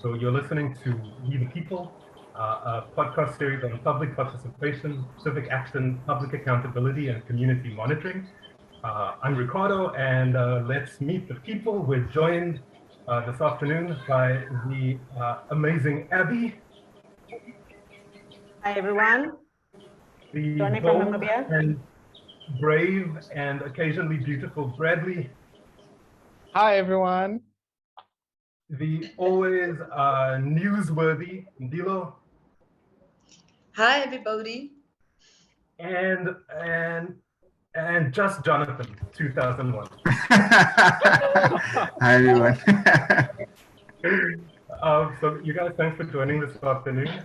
So you're listening to We the People, a podcast series on public participation, civic action, public accountability, and community monitoring. I'm Ricardo, and let's meet the people. We're joined this afternoon by the amazing Abby. Hi, everyone. The Johnny from bold Namibia. and brave and occasionally beautiful Bradley. Hi, everyone. The always newsworthy Ndilo. Hi, everybody. And just Jonathan, 2001. Hi, everyone. So you guys, thanks for joining this afternoon.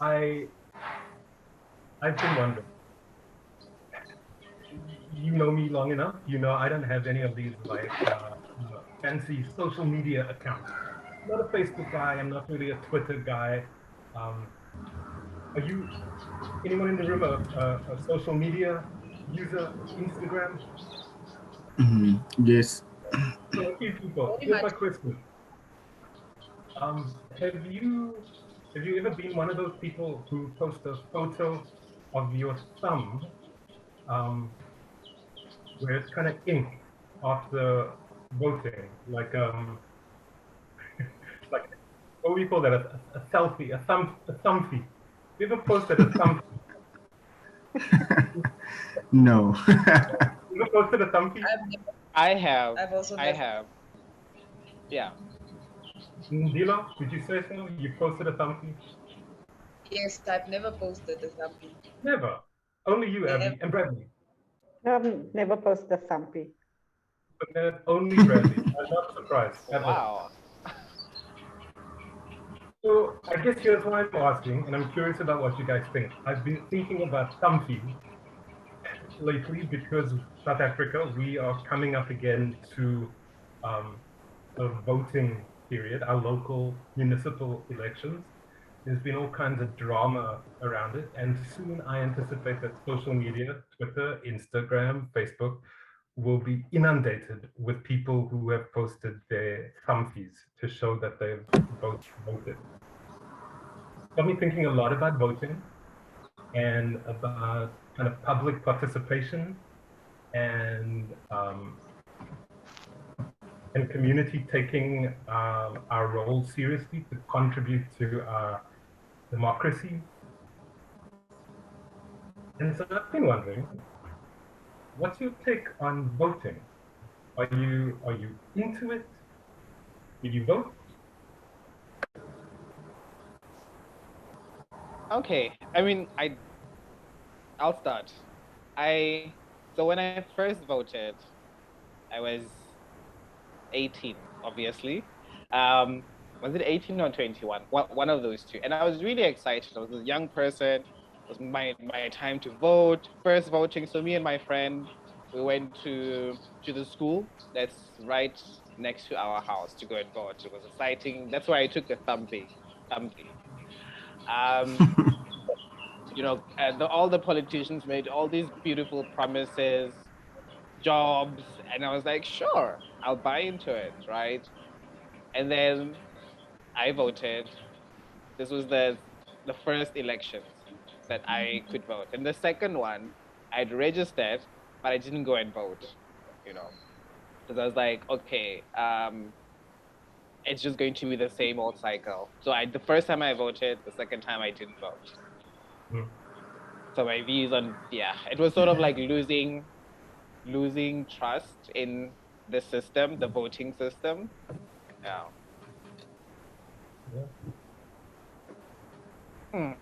I've been wondering. You know me long enough. You know I don't have any of these like fancy social media accounts. I'm not a Facebook guy. I'm not really a Twitter guy. Are you, anyone in the room, a social media user, Instagram? Yes. So a few people. Here's my question. Have you ever been one of those people who post a photo of your thumb where it's kind of ink after voting, like like what do we call that? A selfie, a thumpy. You ever posted a thumpy? No. You ever posted a thumpy? I have. I have. Yeah. Ndilo, did you say so? You posted a thumpy? Yes, I've never posted a thumpy. Never. Only you, Abby, and Bradley. Never posted a thumpy. But then only Bradley. I'm not surprised at all. Wow. So I guess here's why I'm asking, and I'm curious about what you guys think. I've been thinking about thumpy lately because South Africa, we are coming up again to a voting period, our local municipal elections. There's been all kinds of drama around it, and soon I anticipate that social media, Twitter, Instagram, Facebook, will be inundated with people who have posted their thumphies to show that they've voted. Got me thinking a lot about voting and about kind of public participation and community taking our role seriously to contribute to our democracy. And so I've been wondering, what's your take on voting? Are you into it? Did you vote? Okay. I mean, I'll start. So when I first voted, I was 18, obviously. Was it 18 or 21? One of those two. And I was really excited. I was a young person. It was my time to vote, first voting. So me and my friend, we went to the school that's right next to our house to go and vote. It was exciting. That's why I took a thumpy. You know, all the politicians made all these beautiful promises, jobs, and I was like, sure, I'll buy into it, right? And then I voted. This was the first election that I could vote. And the second one, I'd registered, but I didn't go and vote, you know, because I was like, okay, it's just going to be the same old cycle. So the first time I voted, the second time I didn't vote. So my views on, it was sort of like losing trust in the system, the voting system.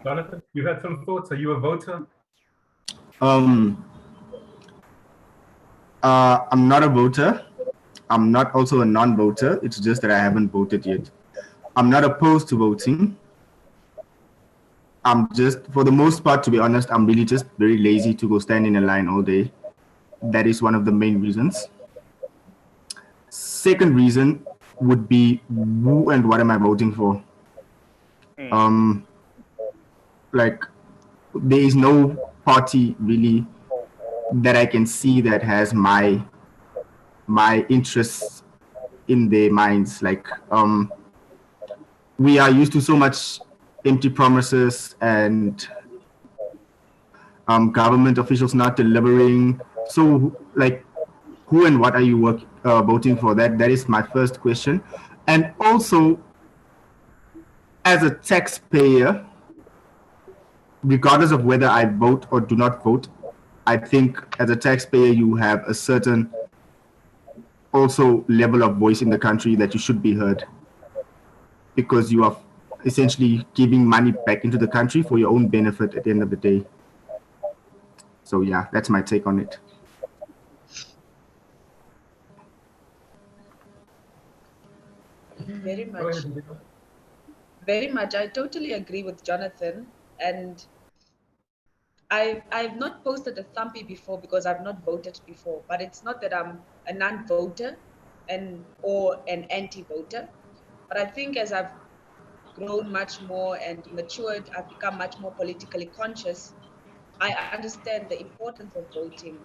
Jonathan, you had some thoughts? Are you a voter? I'm not a voter. I'm not also a non-voter. It's just that I haven't voted yet. I'm not opposed to voting. I'm just, for the most part, to be honest, I'm really just very lazy to go stand in a line all day. That is one of the main reasons. Second reason would be who and what am I voting for? Like, there is no party really that I can see that has my interests in their minds. Like, we are used to so much empty promises and government officials not delivering. So, like, who and what are you voting for? That is my first question. And also, as a taxpayer, regardless of whether I vote or do not vote, I think as a taxpayer you have a certain also level of voice in the country that you should be heard, because you are essentially giving money back into the country for your own benefit at the end of the day. So yeah, that's my take on it. Very much. Very much. I totally agree with Jonathan. And I've not posted a thumpy before because I've not voted before, but it's not that I'm a non-voter or an anti-voter. But I think as I've grown much more and matured, I've become much more politically conscious. I understand the importance of voting.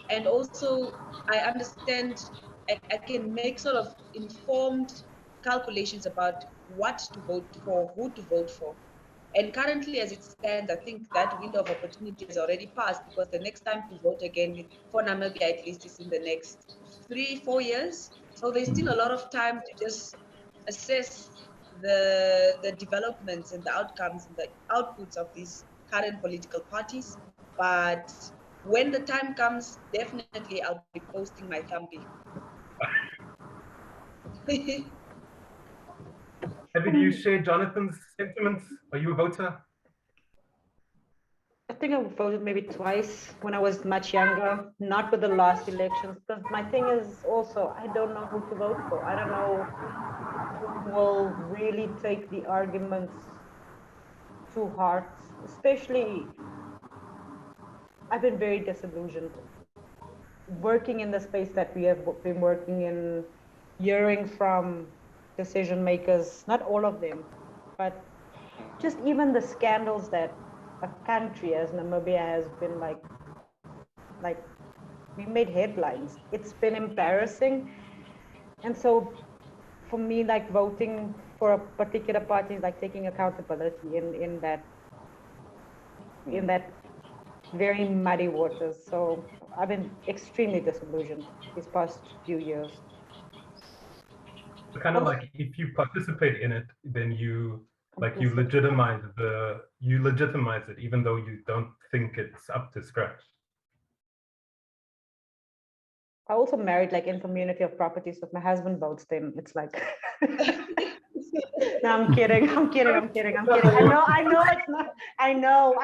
And also I understand I can make sort of informed calculations about what to vote for, who to vote for. And currently, as it stands, I think that window of opportunity has already passed, because the next time to vote again for Namibia at least is in the next 3-4 years. So there's still a lot of time to just assess the developments and the outcomes and the outputs of these current political parties. But when the time comes, definitely I'll be posting my thumbie. Abby, do you share Jonathan's sentiments? Are you a voter? I think I voted maybe twice when I was much younger, not with the last elections, because my thing is also, I don't know who to vote for. I don't know who will really take the arguments to heart, especially I've been very disillusioned working in the space that we have been working in, hearing from decision makers, not all of them, but just even the scandals that a country as Namibia has been like we made headlines. It's been embarrassing. And so for me, like voting for a particular party is like taking accountability in that very muddy waters. So I've been extremely disillusioned these past few years. Kind of like if you participate in it, then you legitimize it, even though you don't think it's up to scratch. I also married like in community of properties, so if my husband votes, then it's like no, I'm kidding. I know it's not. I know.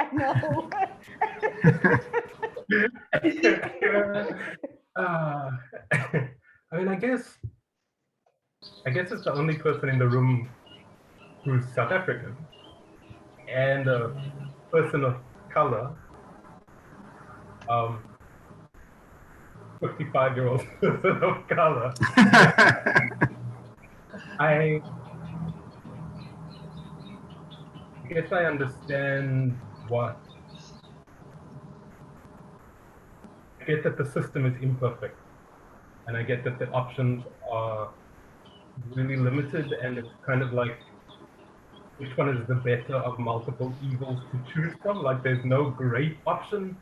I mean, I guess it's the only person in the room who's South African and a person of color. 55-year-old person of color. I guess I understand what. I get that the system is imperfect, and I get that the options are really limited, and it's kind of like which one is the better of multiple evils to choose from. Like there's no great option.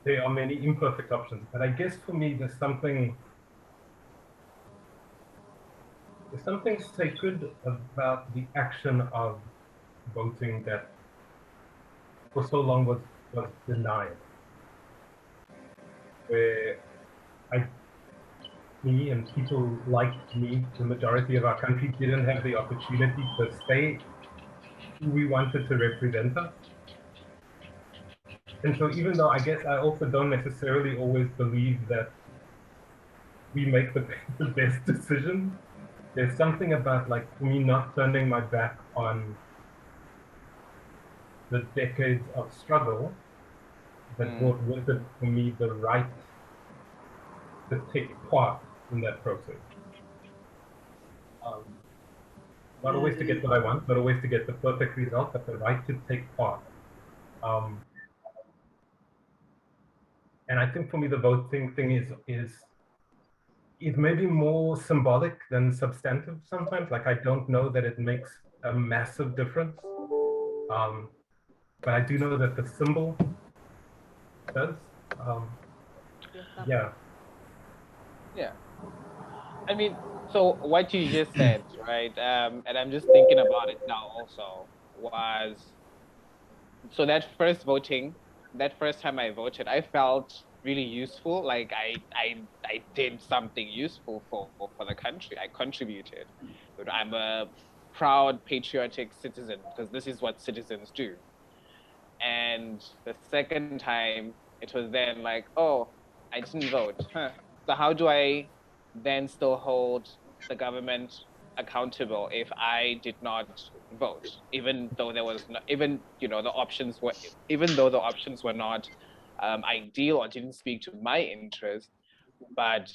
There are many imperfect options, but I guess for me there's something sacred about the action of voting that for so long was denied. Where me and people like me, the majority of our country, didn't have the opportunity to say who we wanted to represent us. And so even though I guess I also don't necessarily always believe that we make the best decisions, there's something about like me not turning my back on the decades of struggle that brought with it for me the right to take part in that process. Not always to get what I want, not always to get the perfect result, but the right to take part. And I think for me the voting thing is it may be more symbolic than substantive sometimes. Like, I don't know that it makes a massive difference. But I do know that the symbol does. Yeah. Yeah. I mean, so what you just said, right? And I'm just thinking about it now also, was so that first voting, that first time I voted, I felt really useful. Like I did something useful for the country. I contributed. I'm a proud patriotic citizen because this is what citizens do. And the second time, it was then like, oh, I didn't vote. Huh. So how do I then still hold the government accountable if I did not vote, even though there was not, even the options were, even though the options were not ideal or didn't speak to my interest, but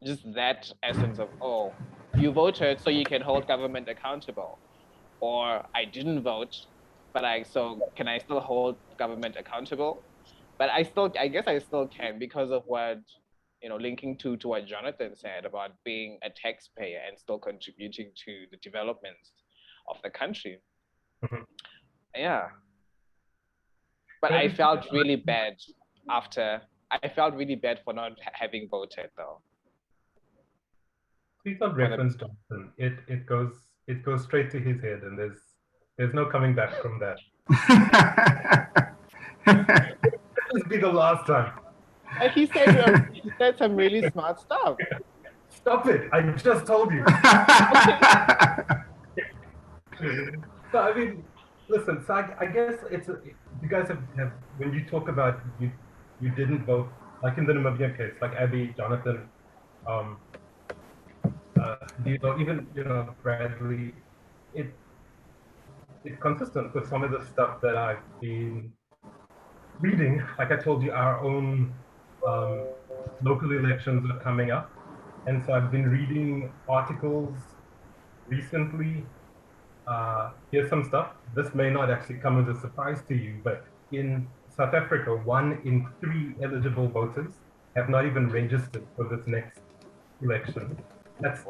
just that essence of, oh, you voted so you can hold government accountable, or I didn't vote, but can I still hold government accountable? But I guess I still can because of what, linking to what Jonathan said about being a taxpayer and still contributing to the development of the country. Mhm. Yeah. But I felt really bad I felt really bad for not having voted though. Please don't reference Johnson. It goes straight to his head, and there's no coming back from that. This be the last time. He said some really smart stuff. Stop it! I just told you. So I mean, listen. So I guess you guys have when you talk about you didn't vote, like in the Namibia case, like Abby, Jonathan, even Bradley, it's consistent with some of the stuff that I've been reading. Like I told you, our own local elections are coming up, and so I've been reading articles recently. Here's some stuff. This may not actually come as a surprise to you, but in South Africa, 1 in 3 eligible voters have not even registered for this next election. That's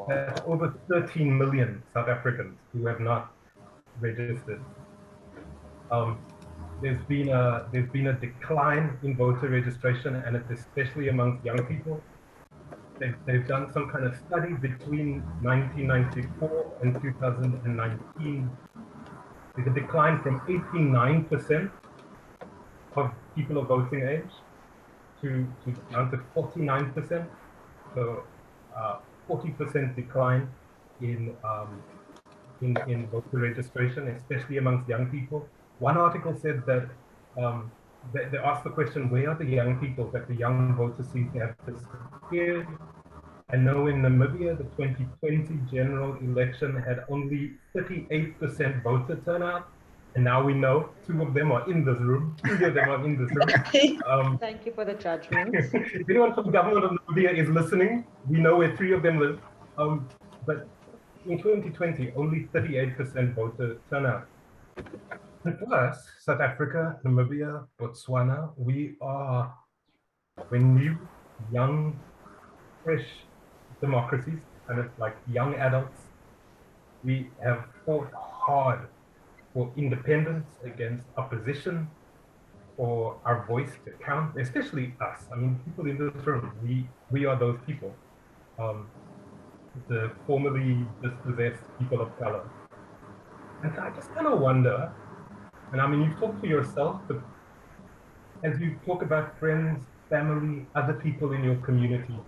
over 13 million South Africans who have not registered. There's been a decline in voter registration, and it's especially amongst young people. They've done some kind of study between 1994 and 2019. There's a decline from 89% of people of voting age to down to 49%. So 40% decline in voter registration, especially amongst young people. One article said that they asked the question, where are the young people that the young voters seem to have disappeared? And now in Namibia, the 2020 general election had only 38% voter turnout. And now we know 2 of them are in this room. 3 of them are in this room. Thank you for the judgment. If anyone from the government of Namibia is listening, we know where 3 of them live. But in 2020, only 38% voter turnout. And for us, South Africa, Namibia, Botswana, we're new, young, fresh democracies, kind of like young adults. We have fought hard for independence against opposition, for our voice to count, especially us. I mean, people in this room, we are those people, the formerly dispossessed people of color. And so I just kind of wonder, and I mean, you've talked for yourself, but as you talk about friends, family, other people in your community,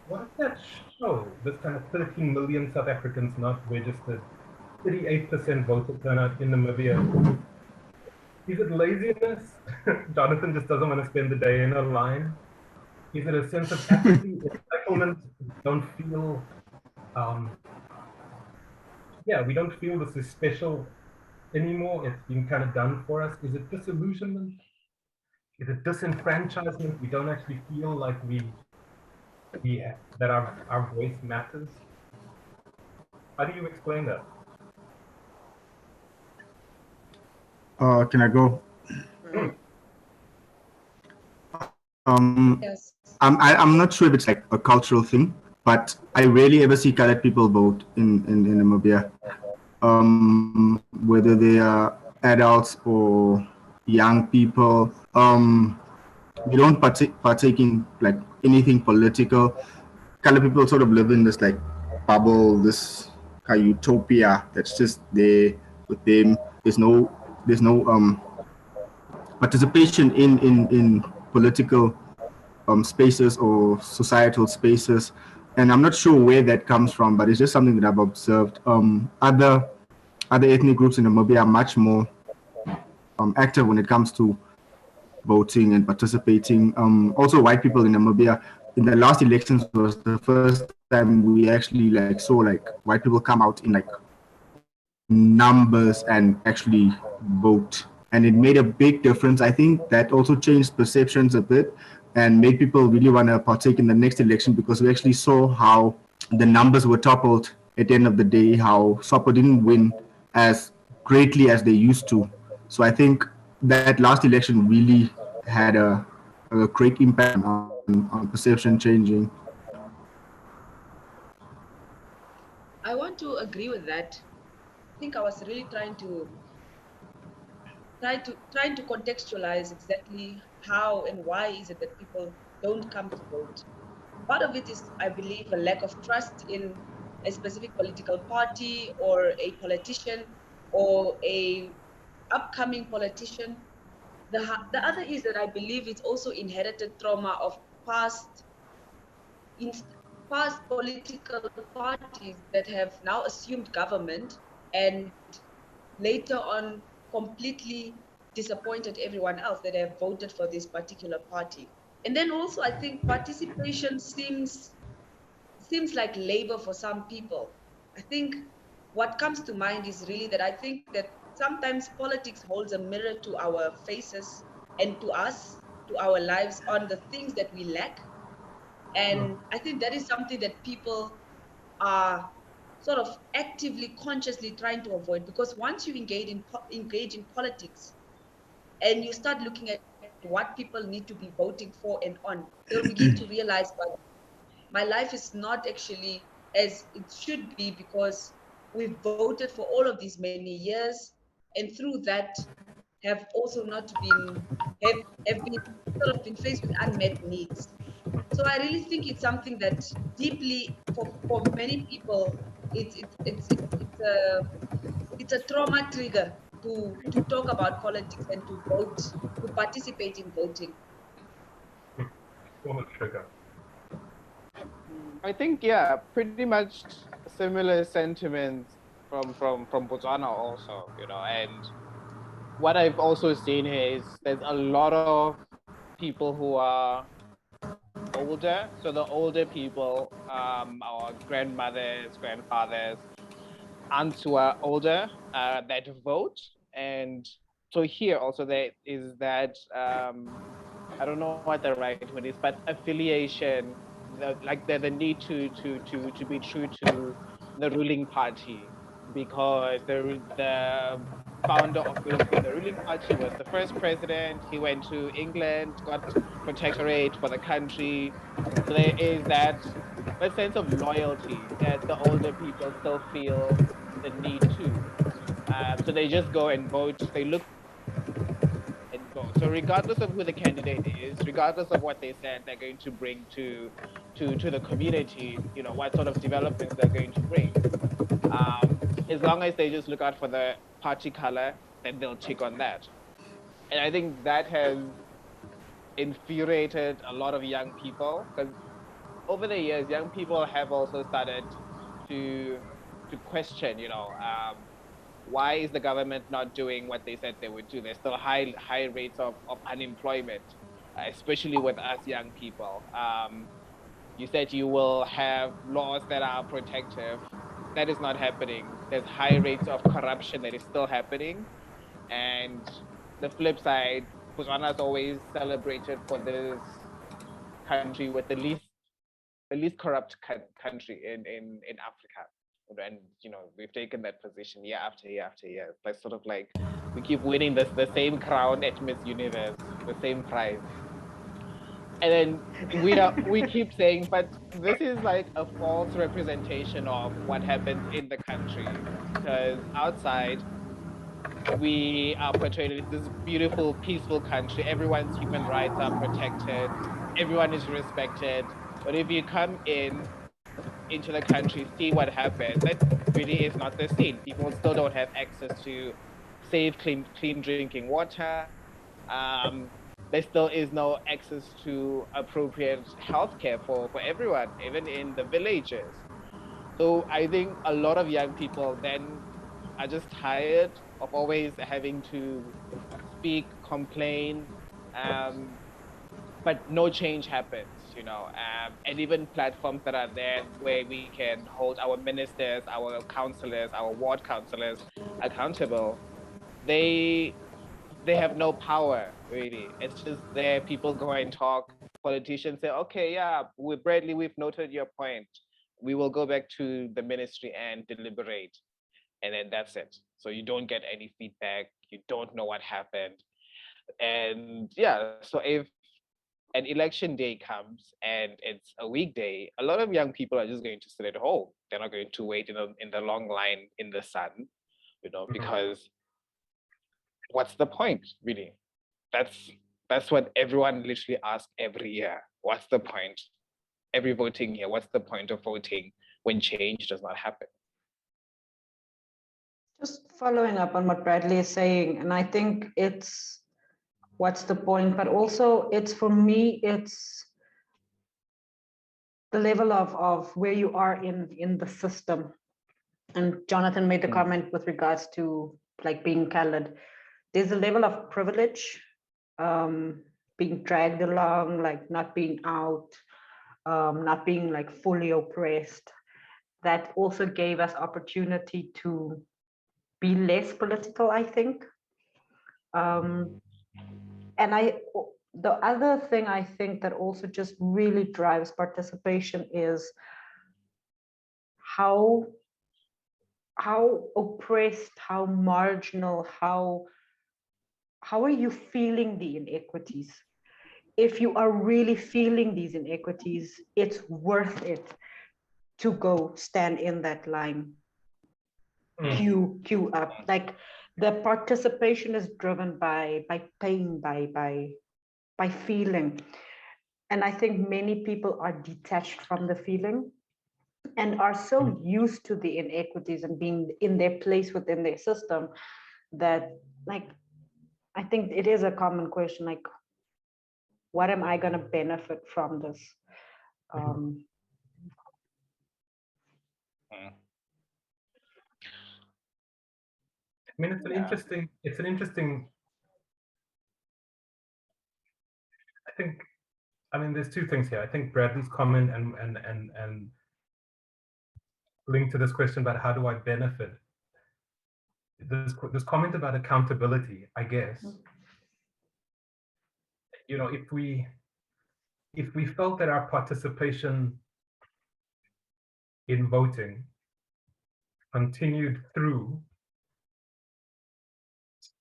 what does that show? This kind of 13 million South Africans not registered, 38% voter turnout in Namibia. Is it laziness? Jonathan just doesn't want to spend the day in a line. Is it a sense of apathy, entitlement? Don't feel, we don't feel this is special anymore. It's been kind of done for us. Is it disillusionment? Is it disenfranchisement? We don't actually feel like that our voice matters. How do you explain that? Can I go? Yes. I'm not sure if it's like a cultural thing, but I rarely ever see colored people vote in Namibia. Whether they are adults or young people, we don't partake in like anything political. Colored people sort of live in this like bubble, this kind of utopia that's just there with them. There's no participation in political spaces or societal spaces, and I'm not sure where that comes from, but it's just something that I've observed. Other ethnic groups in Namibia are much more active when it comes to voting and participating. Also, white people in Namibia in the last elections was the first time we actually like saw like white people come out in like numbers and actually vote, and it made a big difference. I think that also changed perceptions a bit and made people really want to partake in the next election, because we actually saw how the numbers were toppled at the end of the day, how SWAPO didn't win as greatly as they used to. So I think that last election really had a great impact on perception changing. I want to agree with that. I think I was really trying to contextualize exactly how and why is it that people don't come to vote. Part of it is, I believe, a lack of trust in a specific political party or a politician or a upcoming politician. The other is that I believe it's also inherited trauma of past in past political parties that have now assumed government and later on completely disappointed everyone else that have voted for this particular party. And then also I think participation seems like labor for some people. I think what comes to mind is really that I think that sometimes politics holds a mirror to our faces and to us, to our lives, on the things that we lack. And I think that is something that people are sort of actively, consciously trying to avoid, because once you engage in politics and you start looking at what people need to be voting for and on, they'll begin to realize, well, my life is not actually as it should be, because we've voted for all of these many years, and through that have also not been have been sort of been faced with unmet needs. So I really think it's something that deeply for many people it's a trauma trigger to talk about politics and to vote, to participate in voting. Former trigger. I think, yeah, pretty much similar sentiments from Botswana also, and what I've also seen here is there's a lot of people who are older. So the older people, our grandmothers, grandfathers, aunts who are older that vote. And so here also there is that, I don't know what the right word is, but affiliation, the need to be true to the ruling party, because the founder of the ruling party was the first president. He went to England, got protectorate for the country. So there is that sense of loyalty that the older people still feel the need to. So they just go and vote. They look and vote. So regardless of who the candidate is, regardless of what they said they're going to bring to the community, what sort of developments they're going to bring, as long as they just look out for the party color, then they'll tick on that. And I think that has infuriated a lot of young people, because over the years, young people have also started to question, why is the government not doing what they said they would do? There's still high rates of unemployment, especially with us young people. You said you will have laws that are protective. That is not happening. There's high rates of corruption that is still happening. And the flip side, Botswana is always celebrated for this country with the least corrupt country in Africa. And we've taken that position year after year after year. But sort of like we keep winning the same crown at Miss Universe, the same prize. And then we keep saying, but this is like a false representation of what happens in the country, because outside we are portrayed as this beautiful, peaceful country. Everyone's human rights are protected. Everyone is respected. But if you come into the country, see what happens, that really is not the scene. People still don't have access to safe, clean drinking water. There still is no access to appropriate healthcare for everyone, even in the villages. So I think a lot of young people then are just tired of always having to speak, complain, but no change happens, and even platforms that are there where we can hold our ministers, our councillors, our ward councillors accountable, they have no power really. It's just there, people go and talk, politicians say, okay, yeah, Bradley, we've noted your point. We will go back to the ministry and deliberate. And then that's it. So you don't get any feedback. You don't know what happened. And yeah, so if an election day comes and it's a weekday, a lot of young people are just going to sit at home. They're not going to wait in the long line in the sun, because what's the point, really? That's what everyone literally asks every year. What's the point? Every voting year, what's the point of voting when change does not happen? Just following up on what Bradley is saying, and I think it's what's the point, but also it's, for me, it's the level of where you are in the system. And Jonathan made the comment with regards to like being colored. There's a level of privilege, being dragged along, like not being out, not being like fully oppressed, that also gave us opportunity to be less political, I think. And the other thing I think that also just really drives participation is how oppressed, how marginal, how are you feeling the inequities? If you are really feeling these inequities, it's worth it to go stand in that line, queue up. Like, the participation is driven by pain, by feeling. And I think many people are detached from the feeling and are so used to the inequities and being in their place within their system that, like, I think it is a common question, like, what am I going to benefit from this? I mean, it's an interesting, I mean, there's two things here. I think Bradley's comment and linked to this question about how do I benefit, this comment about accountability, I guess, if we felt that our participation in voting continued through,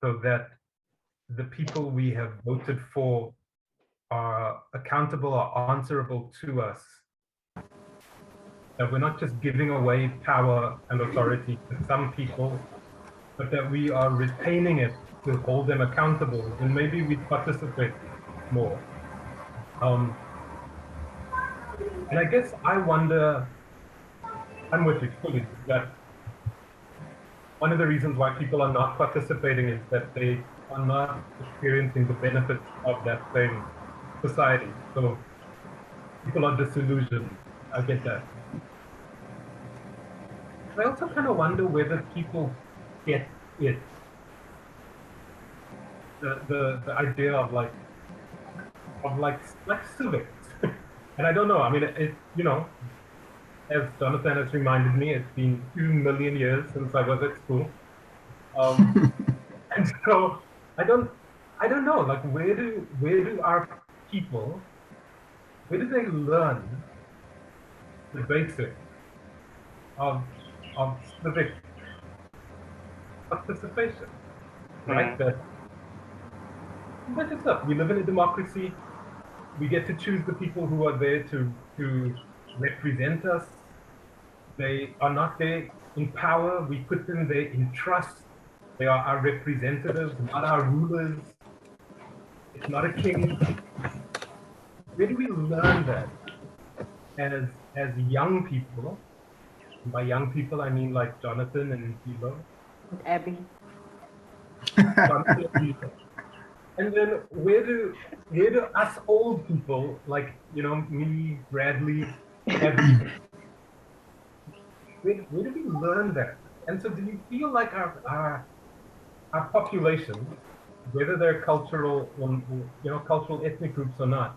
so that the people we have voted for are accountable or answerable to us, that we're not just giving away power and authority to some people, but that we are retaining it to hold them accountable, then maybe we participate more. And I guess I wonder, I'm with you fully, that one of the reasons why people are not participating is that they are not experiencing the benefits of that same society. So people are disillusioned. I get that. I also kind of wonder whether people get it. The idea of like civics. And I don't know. I mean, as Jonathan has reminded me, it's been 2 million years since I was at school. And so I don't know, like, where do our people, where do they learn the basics of civic participation, right? That just up. We live in a democracy. We get to choose the people who are there to represent us. They are not there in power. We put them there in trust. They are our representatives, not our rulers. It's not a king. Where do we learn that as young people? By young people, I mean like Jonathan and Ndilo. And Abby. And then where do us old people, like, you know, me, Bradley, Abby, where do we learn that? And so do you feel like our population, whether they're cultural, cultural ethnic groups or not,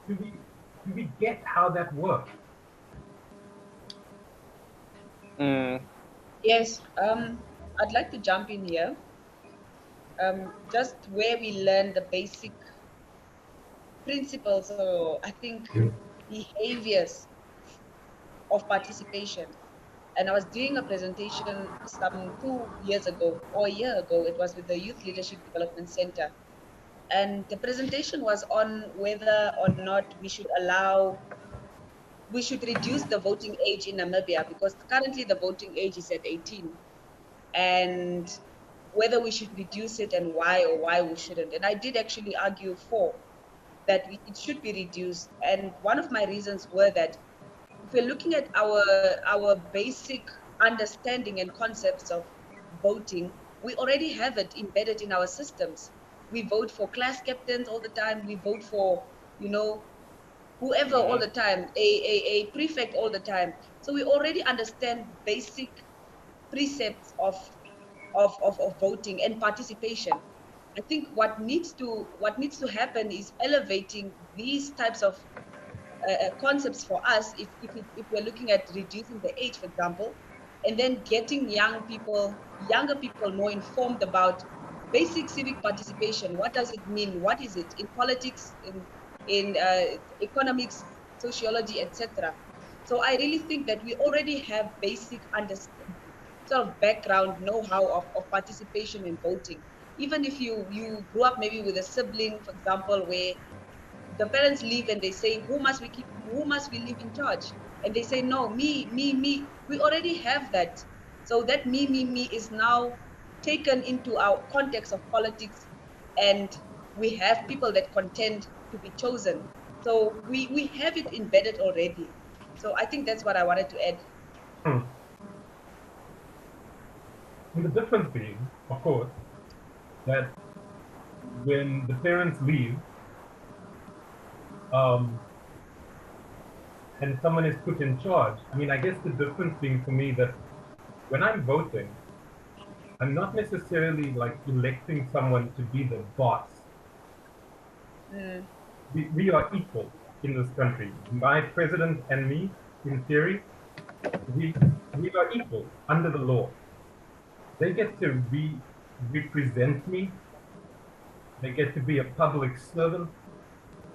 do we get how that works? Yes, I'd like to jump in here. Just where we learn the basic principles, or I think behaviors of participation. And I was doing a presentation some 2 years ago or a year ago. It was with the Youth Leadership Development Center. And the presentation was on whether or not we should reduce the voting age in Namibia, because currently the voting age is at 18. And whether we should reduce it and why, or why we shouldn't. And I did actually argue for that it should be reduced. And one of my reasons were that if we're looking at our basic understanding and concepts of voting, we already have it embedded in our systems. We vote for class captains all the time. We vote for, whoever all the time, a prefect all the time. So we already understand basic precepts of voting and participation. I think what needs to happen is elevating these types of concepts for us, if we're looking at reducing the age, for example, and then getting younger people more informed about basic civic participation. What does it mean? What is it in politics, in economics, sociology, etc. So I really think that we already have basic understanding, sort of background know-how of participation in voting. Even if you grew up maybe with a sibling, for example, where the parents leave and they say, who must we leave in charge? And they say, no, me. We already have that. So that me is now taken into our context of politics, and we have people that contend to be chosen. So we have it embedded already. So I think that's what I wanted to add. And the difference being, of course, that when the parents leave, and someone is put in charge, I mean, I guess the difference being for me that when I'm voting, I'm not necessarily like electing someone to be the boss. We are equal in this country. My president and me, in theory, we are equal under the law. They get to represent me. They get to be a public servant.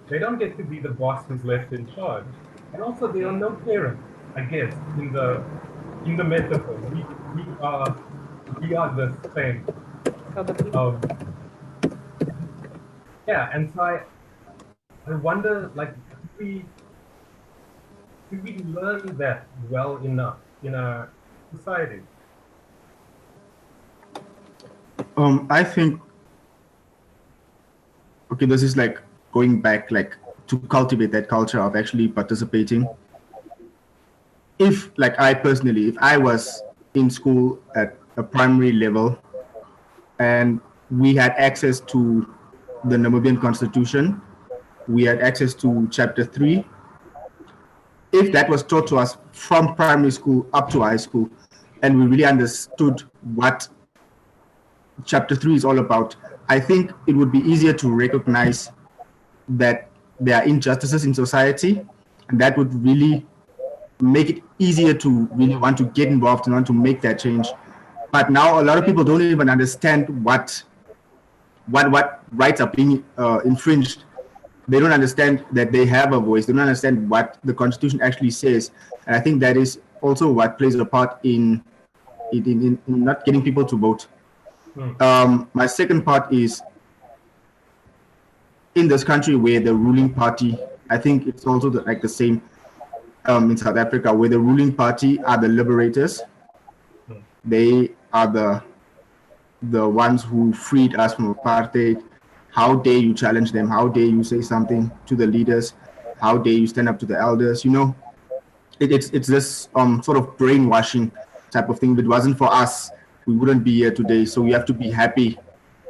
They don't get to be the boss who's left in charge. And also, they are no parents, I guess, in the metaphor. We are the same. Yeah, and so I wonder, like, do we learn that well enough in our society? I think, okay, this is like going back, like to cultivate that culture of actually participating. If, like I personally, if I was in school at a primary level and we had access to the Namibian Constitution, we had access to Chapter 3, if that was taught to us from primary school up to high school, and we really understood what Chapter 3 is all about, I think it would be easier to recognize that there are injustices in society, and that would really make it easier to really want to get involved and want to make that change. But now a lot of people don't even understand what rights are being infringed. They don't understand that they have a voice. They don't understand what the Constitution actually says. And I think that is also what plays a part in not getting people to vote. My second part is, in this country where the ruling party, I think it's also like the same in South Africa, where the ruling party are the liberators. They are the ones who freed us from apartheid. How dare you challenge them? How dare you say something to the leaders? How dare you stand up to the elders? You know, it's this sort of brainwashing type of thing. If it wasn't for us, we wouldn't be here today. So we have to be happy.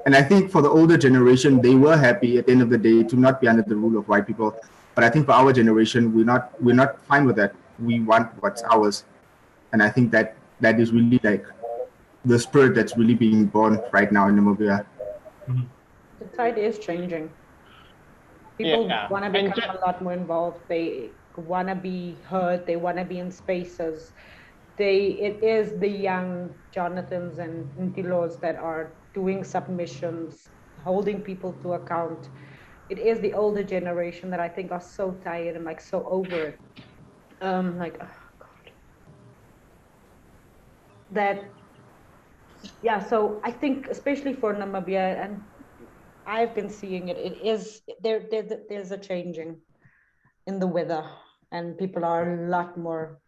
And I think for the older generation, they were happy at the end of the day to not be under the rule of white people. But I think for our generation, we're not fine with that. We want what's ours. And I think that is really like the spirit that's really being born right now in Namibia. The tide is changing. People want to become a lot more involved. They want to be heard. They want to be in spaces. It is the young Jonathans and Ndielokelwas that are doing submissions, holding people to account. It is the older generation that I think are so tired and like so over it. Like, oh God. That, yeah, so I think especially for Namibia, and I've been seeing it, it is, there's a changing in the weather, and people are a lot more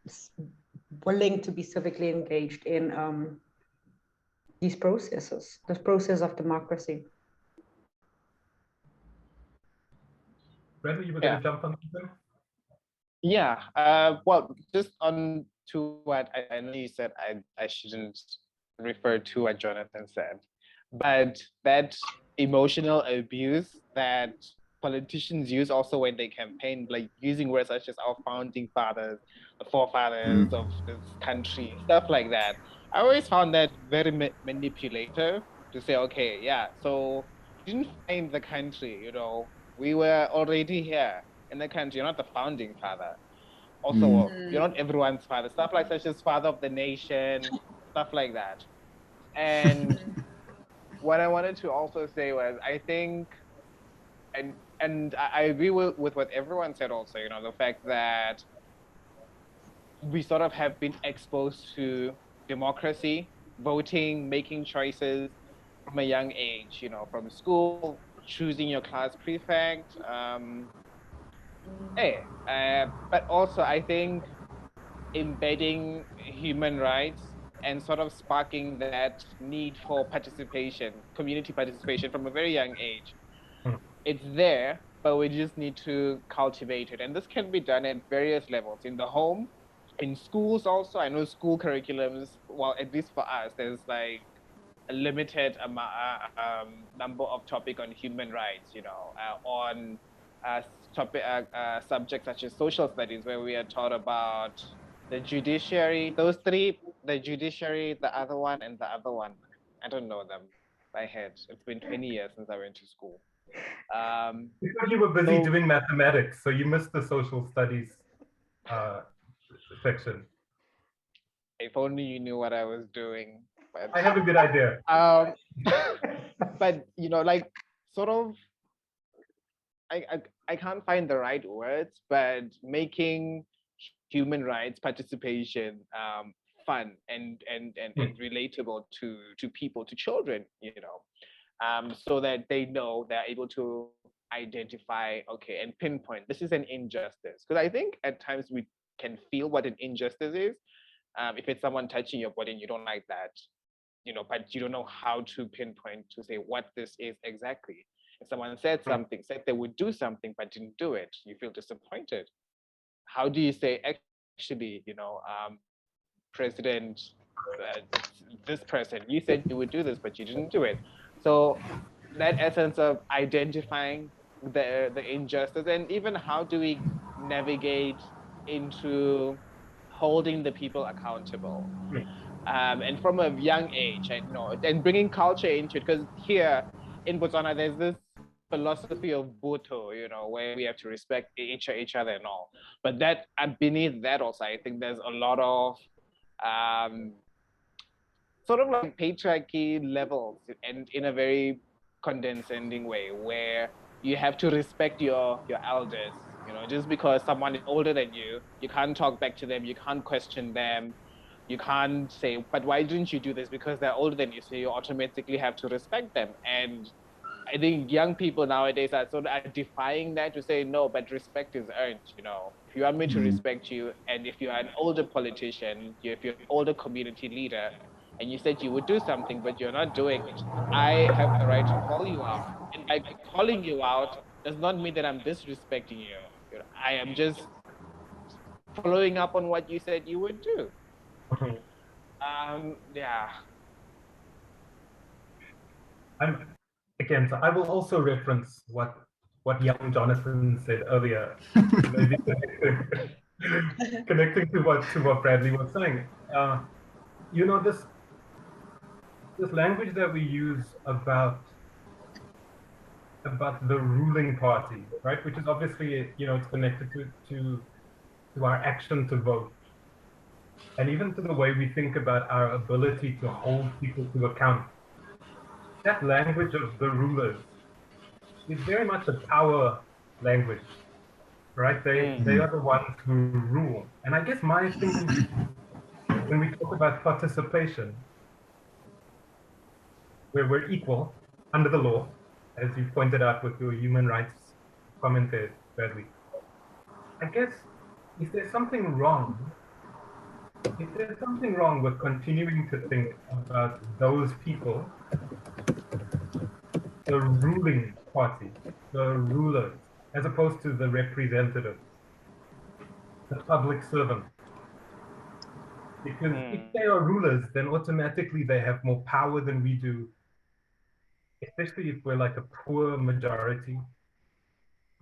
willing to be civically engaged in these processes, the process of democracy. Brenda, you were going to jump on something? Yeah, well, just on to what I know you said, I shouldn't refer to what Jonathan said, but that emotional abuse that politicians use also when they campaign, like using words such as our founding fathers, the forefathers of this country, stuff like that. I always found that very manipulative to say, okay, yeah, so you didn't find the country, you know, we were already here in the country. You're not the founding father. Also, you're not everyone's father. Stuff like such as father of the nation, stuff like that. And what I wanted to also say was, I think, and I agree with what everyone said also, you know, the fact that we sort of have been exposed to democracy, voting, making choices from a young age, you know, from school, choosing your class prefect, but also I think embedding human rights and sort of sparking that need for participation, community participation from a very young age. It's there, but we just need to cultivate it. And this can be done at various levels, in the home, in schools also. I know school curriculums, well, at least for us, there's like a limited number of topic on human rights, you know, on subjects such as social studies, where we are taught about the judiciary, those three, the judiciary, the other one, and the other one. I don't know them by head. It's been 20 years since I went to school. Because you were busy doing mathematics, so you missed the social studies section. If only you knew what I was doing. But, I have a good idea. But, you know, like, sort of, I can't find the right words, but making human rights participation fun and relatable to people, to children, you know, so that they know they're able to identify, okay, and pinpoint this is an injustice. Because I think at times we can feel what an injustice is. If it's someone touching your body and you don't like that, you know, but you don't know how to pinpoint to say what this is exactly. If someone said something, said they would do something, but didn't do it, you feel disappointed. How do you say, actually, you know, President, this person, you said you would do this, but you didn't do it. So that essence of identifying the injustice, and even how do we navigate into holding the people accountable, and from a young age, and, you know, and bringing culture into it, because here in Botswana there's this philosophy of Botho, you know, where we have to respect each other and all. But that beneath that also, I think there's a lot of sort of like patriarchy levels, and in a very condescending way, where you have to respect your elders. You know, just because someone is older than you can't talk back to them, you can't question them, you can't say, but why didn't you do this? Because they're older than you, so you automatically have to respect them. And I think young people nowadays are sort of defying that to say, no, but respect is earned, you know. If you want me to respect you, and if you're an older politician, if you're an older community leader, and you said you would do something, but you're not doing it, I have the right to call you out. And by calling you out does not mean that I'm disrespecting you. You know, I am just following up on what you said you would do. Yeah. Again, so I will also reference what young Jonathan said earlier, maybe connecting to what Bradley was saying. You know, this language that we use about the ruling party, right? Which is obviously, you know, it's connected to our action to vote, and even to the way we think about our ability to hold people to account. That language of the rulers is very much a power language, right? They are the ones who rule. And I guess my thinking, when we talk about participation, where we're equal under the law, as you pointed out with your human rights comment there, Bradley, I guess, is there something wrong? Is there something wrong with continuing to think about those people, the ruling party, the rulers, as opposed to the representatives, the public servants? Because if they are rulers, then automatically they have more power than we do, especially if we're like a poor majority.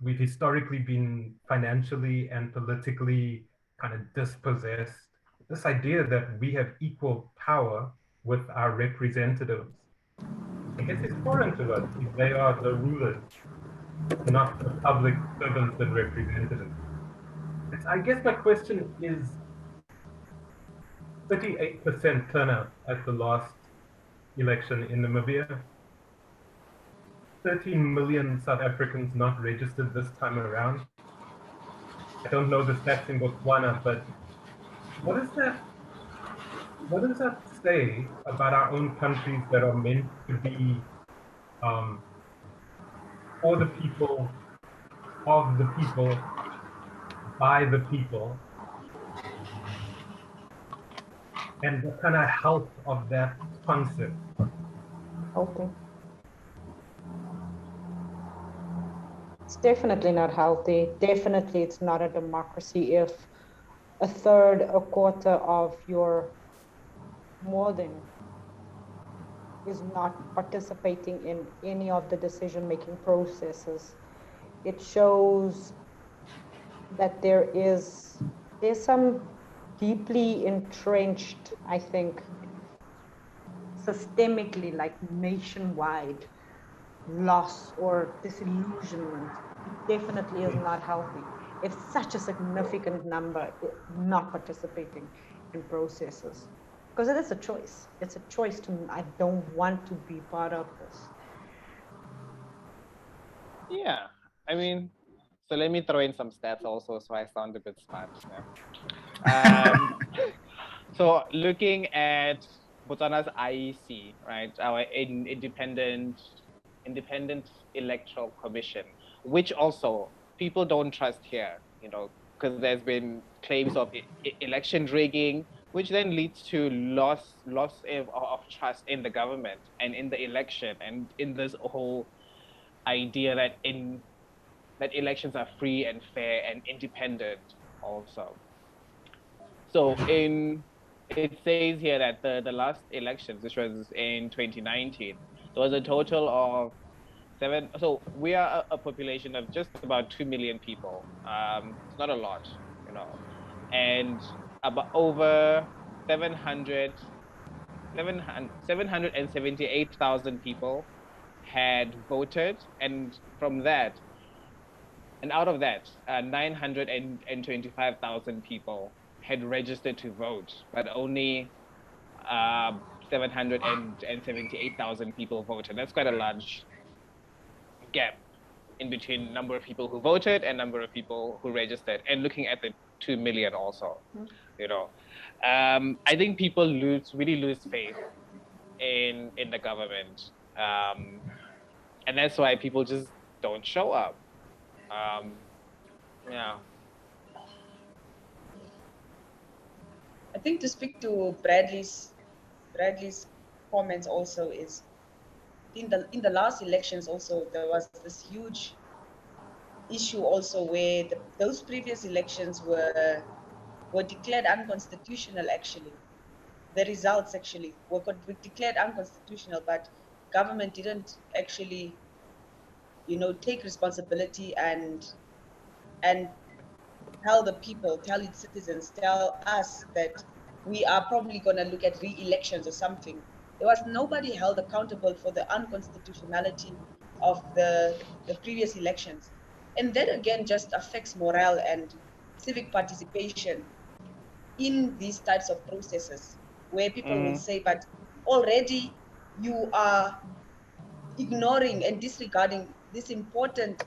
We've historically been financially and politically kind of dispossessed. This idea that we have equal power with our representatives, I guess, is foreign to us if they are the rulers, not the public servants and representatives. I guess my question is, 38% turnout at the last election in Namibia, 13 million South Africans not registered this time around. I don't know the stats in Botswana, but what does that say about our own countries that are meant to be for the people, of the people, by the people, and the kind of health of that concept? Okay. It's definitely not healthy. Definitely it's not a democracy if a third, a quarter of your more than is not participating in any of the decision-making processes. It shows that there's some deeply entrenched, I think, systemically, like nationwide loss or disillusionment. It definitely is not healthy. If such a significant number not participating in processes, because it is a choice. It's a choice to, I don't want to be part of this. Yeah, I mean, so let me throw in some stats also so I sound a bit smart. So looking at Botswana's IEC, right, our independent electoral commission, which also people don't trust here, you know, because there's been claims of election rigging, which then leads to loss of trust in the government and in the election and in this whole idea that elections are free and fair and independent also. So it says here that the last elections, which was in 2019, there was a total of so we are a population of just about 2 million people. It's not a lot, you know, and about over 778,000 people had voted, and from that, and out of that, 925,000 people had registered to vote, but only 778,000 people voted. That's quite a large gap in between number of people who voted and number of people who registered. And looking at the 2 million also, you know, I think people really lose faith in the government. And that's why people just don't show up. Yeah. I think to speak to Bradley's comments also is in the last elections also there was this huge issue also where those previous elections were declared unconstitutional actually. The results actually were declared unconstitutional, but government didn't actually, take responsibility and tell the people, tell its citizens, tell us that we are probably going to look at re-elections or something. There was nobody held accountable for the unconstitutionality of the previous elections. And that again just affects morale and civic participation in these types of processes where people will say, but already you are ignoring and disregarding this important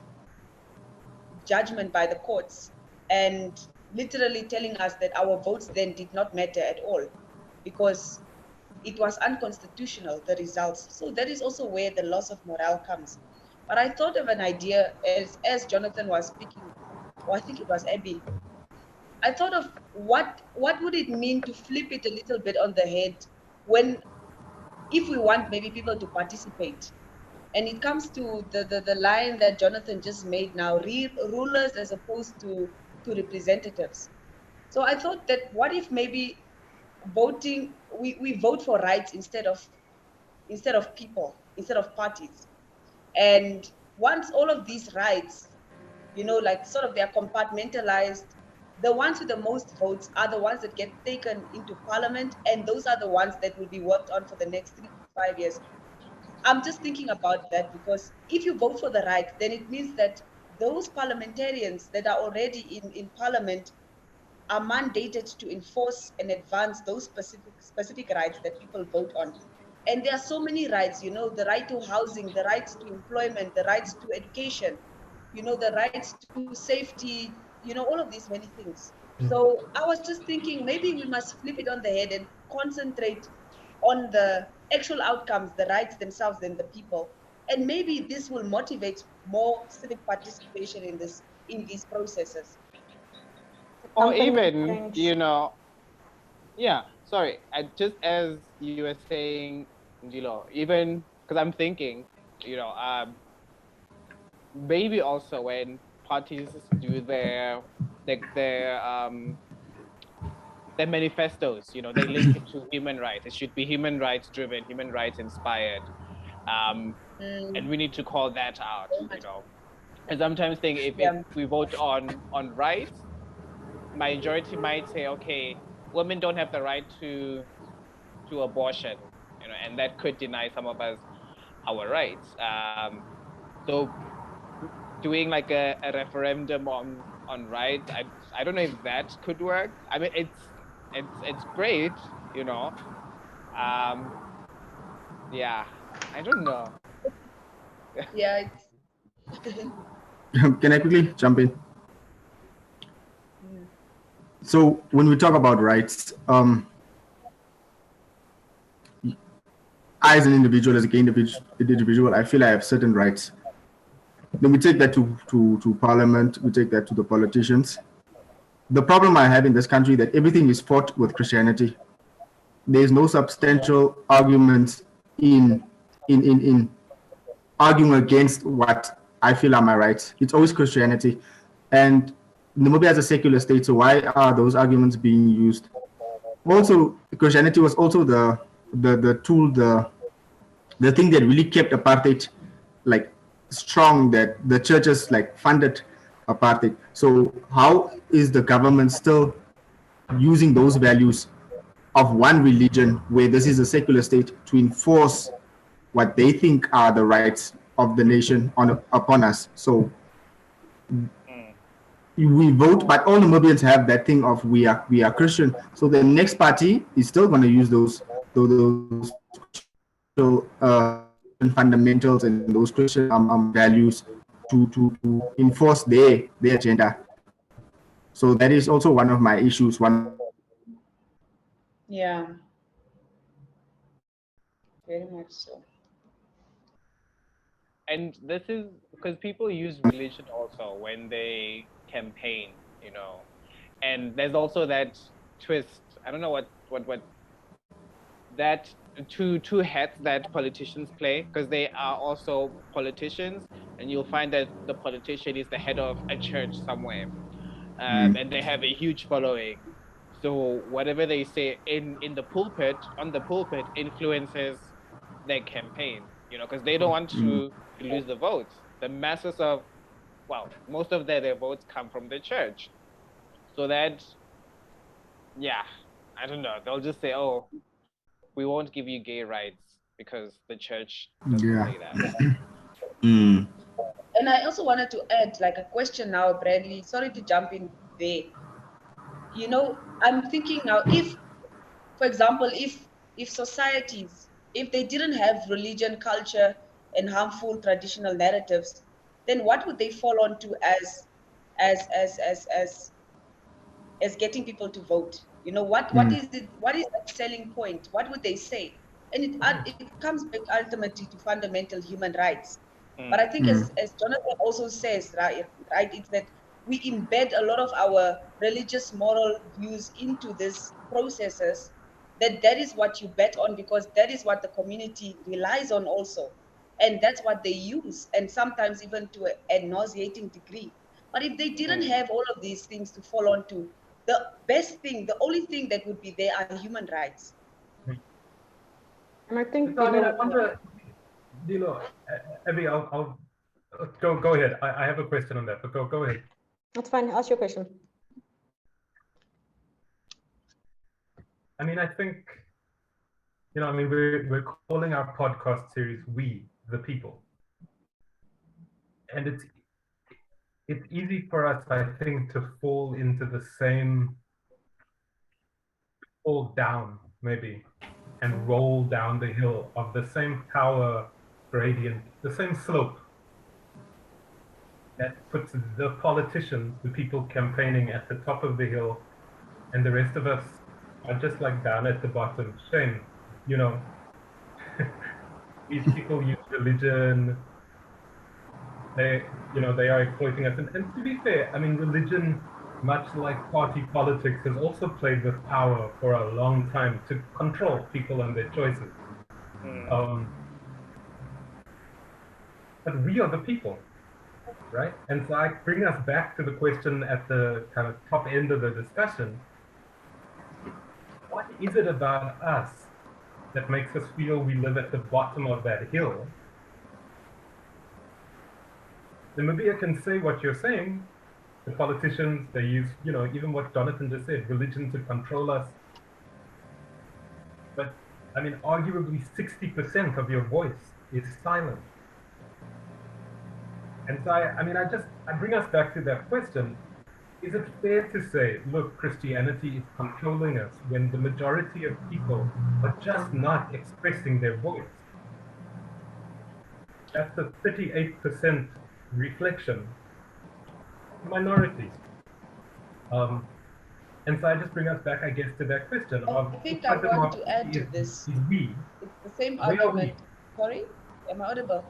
judgment by the courts and literally telling us that our votes then did not matter at all because it was unconstitutional, the results. So that is also where the loss of morale comes. But I thought of an idea as Jonathan was speaking, or I think it was Abby. I thought of what would it mean to flip it a little bit on the head when if we want maybe people to participate. And it comes to the line that Jonathan just made now, rulers as opposed to representatives. So I thought that what if maybe voting, we vote for rights instead of people, instead of parties. And once all of these rights, like sort of they're compartmentalized, the ones with the most votes are the ones that get taken into parliament, and those are the ones that will be worked on for the next 3 to 5 years. I'm just thinking about that because if you vote for the right, then it means that those parliamentarians that are already in parliament are mandated to enforce and advance those specific rights that people vote on. And there are so many rights, the right to housing, the rights to employment, the rights to education, the rights to safety, all of these many things. So I was just thinking maybe we must flip it on the head and concentrate on the actual outcomes, the rights themselves than the people. And maybe this will motivate more civic participation in these processes. Or Company even, change. yeah, sorry, just as you were saying, even because I'm thinking, maybe also when parties do their manifestos, they link it to human rights. It should be human rights driven, human rights inspired. And we need to call that out, And sometimes think if we vote on rights, majority might say, okay, women don't have the right to abortion, and that could deny some of us our rights. So doing like a referendum on rights, I don't know if that could work. I mean, it's great, yeah, I don't know. Yeah. Can I quickly jump in? So when we talk about rights, I as an individual, as a gay individual, I feel I have certain rights. Then we take that to parliament, we take that to the politicians. The problem I have in this country that everything is fought with Christianity. There's no substantial arguments in arguing against what I feel are my rights. It's always Christianity. And Namibia has a secular state, so why are those arguments being used? Also, Christianity was also the tool, the thing that really kept apartheid like strong, that the churches like funded apartheid. So how is the government still using those values of one religion, where this is a secular state, to enforce what they think are the rights of the nation upon us? So we vote, but all Namibians have that thing of we are Christian. So the next party is still going to use those fundamentals and those Christian values to enforce their agenda. So that is also one of my issues. Yeah. Very much so. and this is because people use religion also when they campaign, and there's also that twist. I don't know what that two hats that politicians play, because they are also politicians, and you'll find that the politician is the head of a church somewhere, and they have a huge following. So whatever they say in the pulpit, on the pulpit, influences their campaign, because they don't want to lose the votes. The masses of, well, most of their votes come from the church. So that, yeah, I don't know. They'll just say, oh, we won't give you gay rights because the church doesn't say that. And I also wanted to add like a question now, Bradley. Sorry to jump in there. I'm thinking now, if, for example, if societies, if they didn't have religion, culture, and harmful traditional narratives, then what would they fall on to as as as as as getting people to vote? What is it? What is that selling point? What would they say? And it comes back ultimately to fundamental human rights. But I think as Jonathan also says, right, it's that we embed a lot of our religious moral views into these processes, that is what you bet on, because that is what the community relies on also. And that's what they use, and sometimes even to a nauseating degree. But if they didn't have all of these things to fall onto, the best thing, the only thing that would be there are human rights. And I think, So, I wonder, Abby, I'll go ahead. I have a question on that, but go ahead. That's fine. Ask your question. I think, we're calling our podcast series "We the People," and it's easy for us, I think, to fall into the same, fall down maybe, and roll down the hill of the same power gradient, the same slope that puts the politicians, the people campaigning, at the top of the hill, and the rest of us are just like down at the bottom. Shame, these people use religion. They are exploiting us. And to be fair, religion, much like party politics, has also played with power for a long time to control people and their choices. But we are the people, right? And so I bring us back to the question at the kind of top end of the discussion. What is it about us that makes us feel we live at the bottom of that hill? Then maybe I can say what you're saying. The politicians, they use, even what Jonathan just said, religion to control us. But, arguably 60% of your voice is silent. And so, I bring us back to that question. Is it fair to say, look, Christianity is controlling us when the majority of people are just not expressing their voice? That's a 38% reflection minorities. And so I just bring us back, I guess, to that question of, I think I want to add to this. Is we. It's the same argument. Sorry, am I audible?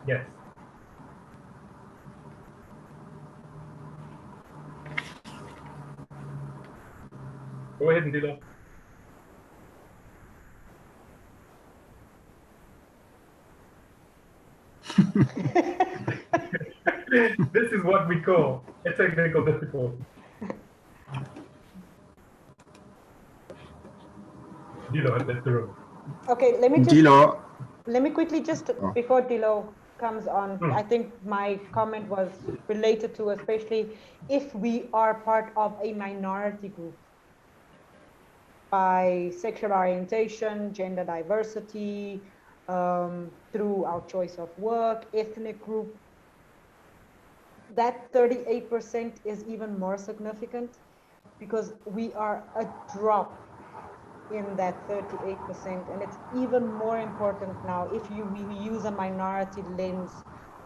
Yes. Go ahead, Ndilo. This is what we call a technical difficulty. Ndilo, that's the room. Okay, let me quickly before Ndilo comes on, I think my comment was related to, especially if we are part of a minority group by sexual orientation, gender diversity, through our choice of work, ethnic group, that 38% is even more significant, because we are a drop in that 38%, and it's even more important now if we use a minority lens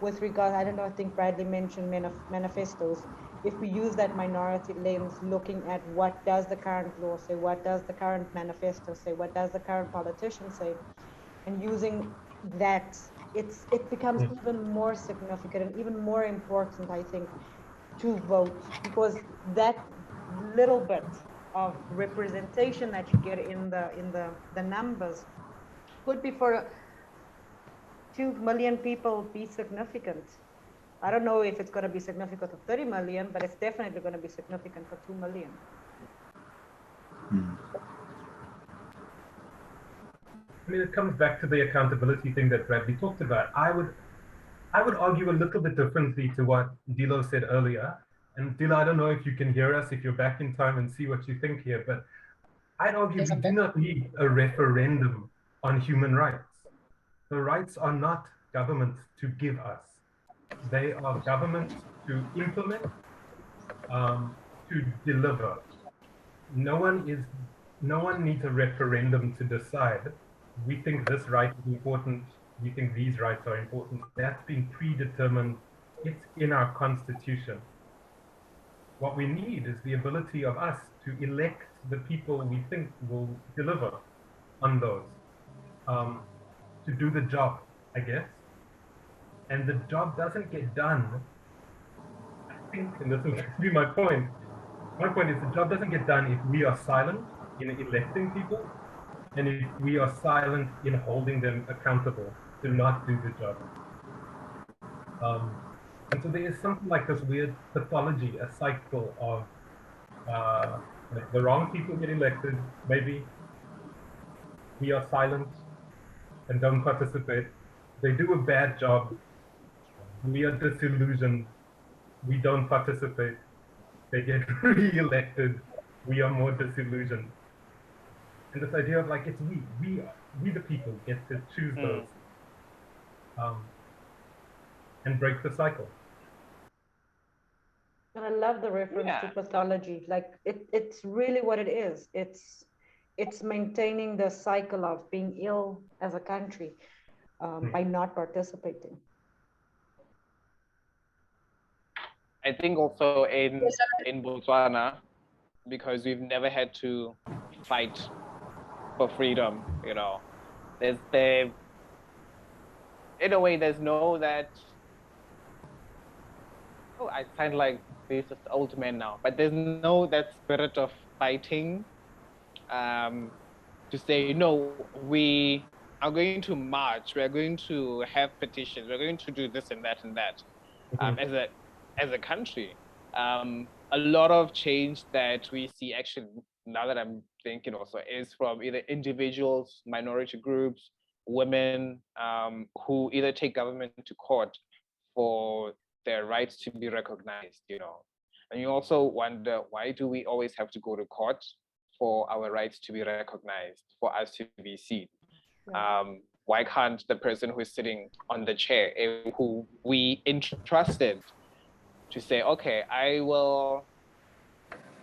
with regard, I don't know, I think Bradley mentioned manifestos. If we use that minority lens, looking at what does the current law say, what does the current manifesto say, what does the current politician say, and using that it becomes even more significant and even more important, I think, to vote, because that little bit of representation that you get in the numbers could be for 2 million people be significant. I don't know if it's going to be significant for 30 million, but it's definitely going to be significant for 2 million. I mean, it comes back to the accountability thing that Bradley talked about. I would argue a little bit differently to what Ndilo said earlier. And Ndilo, I don't know if you can hear us, if you're back in time and see what you think here, but I'd argue we do not need a referendum on human rights. The rights are not government to give us. They are government to implement, to deliver. No one needs a referendum to decide. We think this right is important. We think these rights are important. That's been predetermined. It's in our constitution. What we need is the ability of us to elect the people we think will deliver on those, to do the job, I guess. And the job doesn't get done, I think, and this will be my point. My point is the job doesn't get done if we are silent in electing people, and if we are silent in holding them accountable to not do the job. And so there is something like this weird pathology, a cycle of the wrong people get elected, maybe we are silent and don't participate. They do a bad job, we are disillusioned, we don't participate. They get re-elected, we are more disillusioned. And this idea of like, it's we the people get to choose those and break the cycle. And I love the reference to pathology. Like it's really what it is. It's maintaining the cycle of being ill as a country by not participating. I think also in Botswana, because we've never had to fight for freedom, you know, in a way there's no that, oh, I sound like this is old man now, but there's no that spirit of fighting to say, no, we are going to march, we're going to have petitions, we're going to do this and that and that. As a country, a lot of change that we see actually, now that I'm thinking also, is from either individuals, minority groups, women, who either take government to court for their rights to be recognized, you know. And you also wonder, why do we always have to go to court for our rights to be recognized, for us to be seen? Yeah. Why can't the person who is sitting on the chair, who we entrusted to say, okay, I will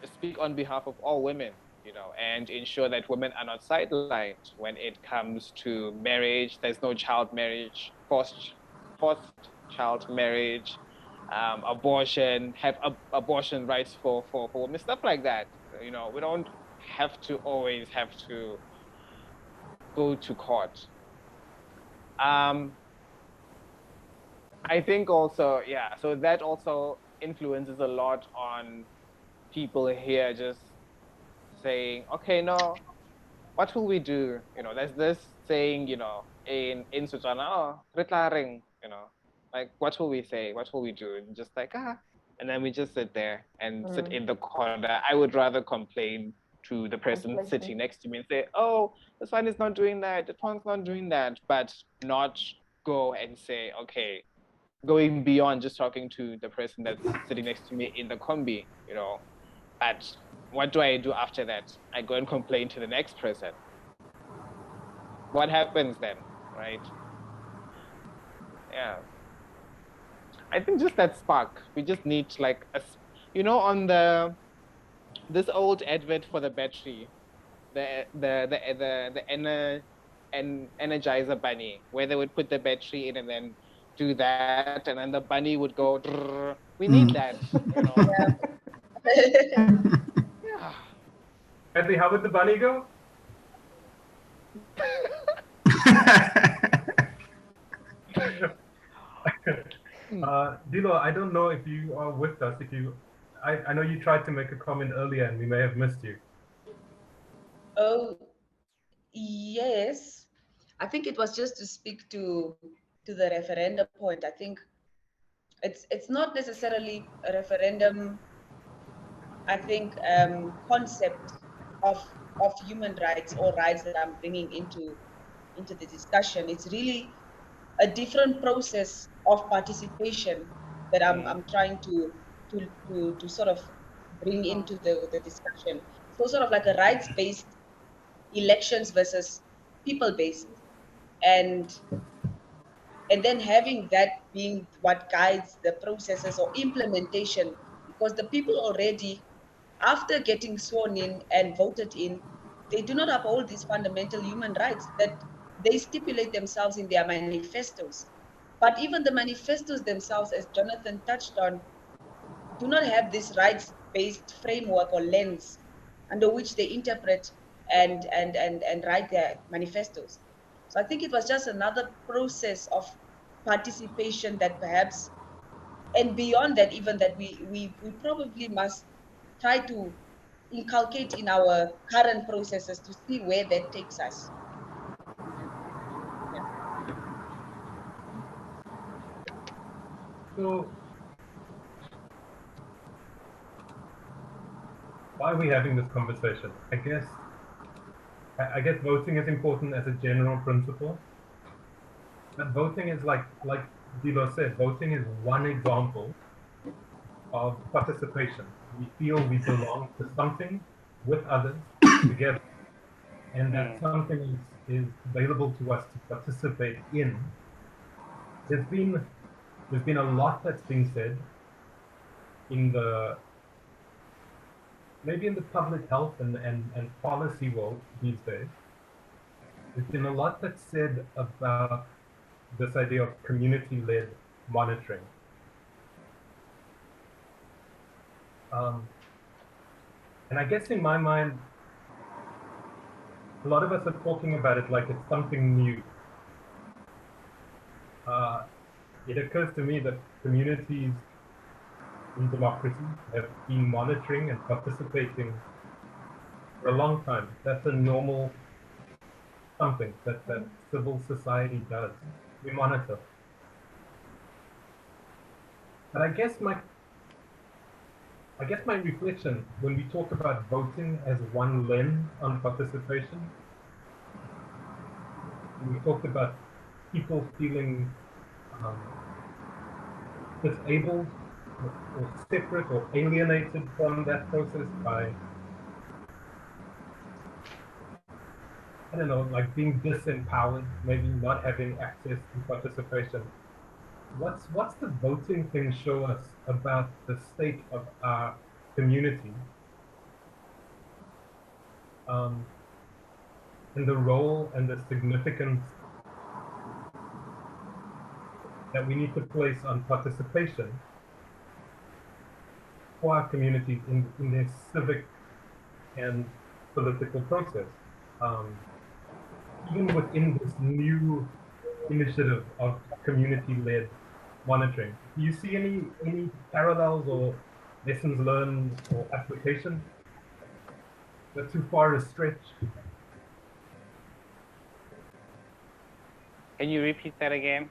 speak on behalf of all women, you know, and ensure that women are not sidelined when it comes to marriage. There's no child marriage, forced child marriage, abortion, have abortion rights for women, stuff like that. You know, we don't have to always have to go to court. I think also, yeah, so that also influences a lot on people here just saying, okay, no, what will we do? You know, there's this saying, you know, in Setswana, oh, you know, like, what will we say? What will we do? And just like, and then we just sit there and sit in the corner. I would rather complain to the person sitting next to me and say, oh, this one is not doing that, that one's not doing that, but not go and say, okay, going beyond just talking to the person that's sitting next to me in the combi, you know, but what do I do after that? I go and complain to the next person. What happens then, right? Yeah. I think just that spark, we just need like, you know, on this old advert for the battery, the energizer bunny, where they would put the battery in and then do that, and then the bunny would go. Drrr. We need that, you know. Yeah. Andy, how would the bunny go? Dilo, I don't know if you are with us. I know you tried to make a comment earlier and we may have missed you. Oh, yes. I think it was just to speak to the referendum point. I think it's not necessarily a referendum. I think concept of human rights or rights that I'm bringing into the discussion. It's really a different process of participation that I'm trying to sort of bring into the discussion. So sort of like a rights-based elections versus people-based, and then having that being what guides the processes or implementation, because the people already, after getting sworn in and voted in, they do not uphold these fundamental human rights that they stipulate themselves in their manifestos. But even the manifestos themselves, as Jonathan touched on, do not have this rights-based framework or lens under which they interpret and write their manifestos. So I think it was just another process of participation that perhaps, and beyond that, even that we probably must try to inculcate in our current processes to see where that takes us. Yeah. So, why are we having this conversation? I guess voting is important as a general principle. But voting is like Dilo said, voting is one example of participation. We feel we belong to something with others together, and that something is available to us to participate in. There's been a lot that's been said in the maybe in the public health and policy world these days. There's been a lot that's said about this idea of community-led monitoring. And I guess in my mind, a lot of us are talking about it like it's something new. It occurs to me that communities in democracy have been monitoring and participating for a long time. That's a normal something that civil society does. We monitor. But I guess my reflection when we talk about voting as one lens on participation, we talked about people feeling disabled or separate or alienated from that process by, I don't know, like being disempowered, maybe not having access to participation. What's the voting thing show us about the state of our community, and the role and the significance that we need to place on participation for our communities in their civic and political process? Even within this new initiative of community-led monitoring, do you see any parallels or lessons learned or application? But too far a stretch. Can you repeat that again?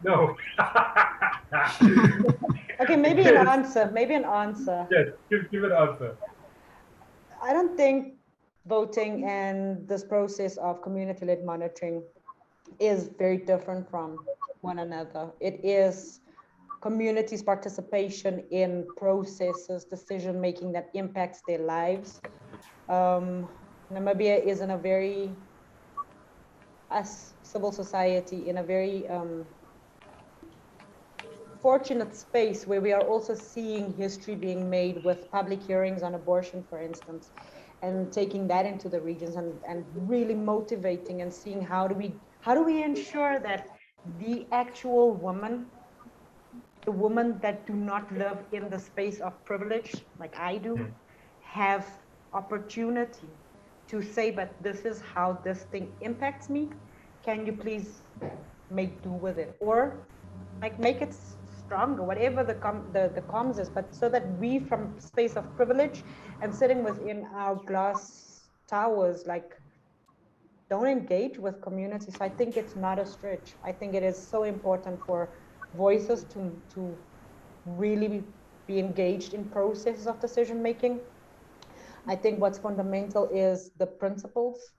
No. Okay, maybe an answer. Maybe an answer. Yes, give an answer. I don't think voting and this process of community-led monitoring is very different from one another. It is communities' participation in processes, decision-making that impacts their lives. Namibia is in a very, as civil society, in a very fortunate space where we are also seeing history being made with public hearings on abortion, for instance, and taking that into the regions and really motivating and seeing how do we ensure that the actual woman, the women that do not live in the space of privilege like I do, have opportunity to say, but this is how this thing impacts me. Can you please make do with it, or like make it stronger, whatever the comms is, but so that we from space of privilege and sitting within our glass towers, like don't engage with community. So I think it's not a stretch. I think it is so important for voices to really be engaged in processes of decision making. I think what's fundamental is the principles.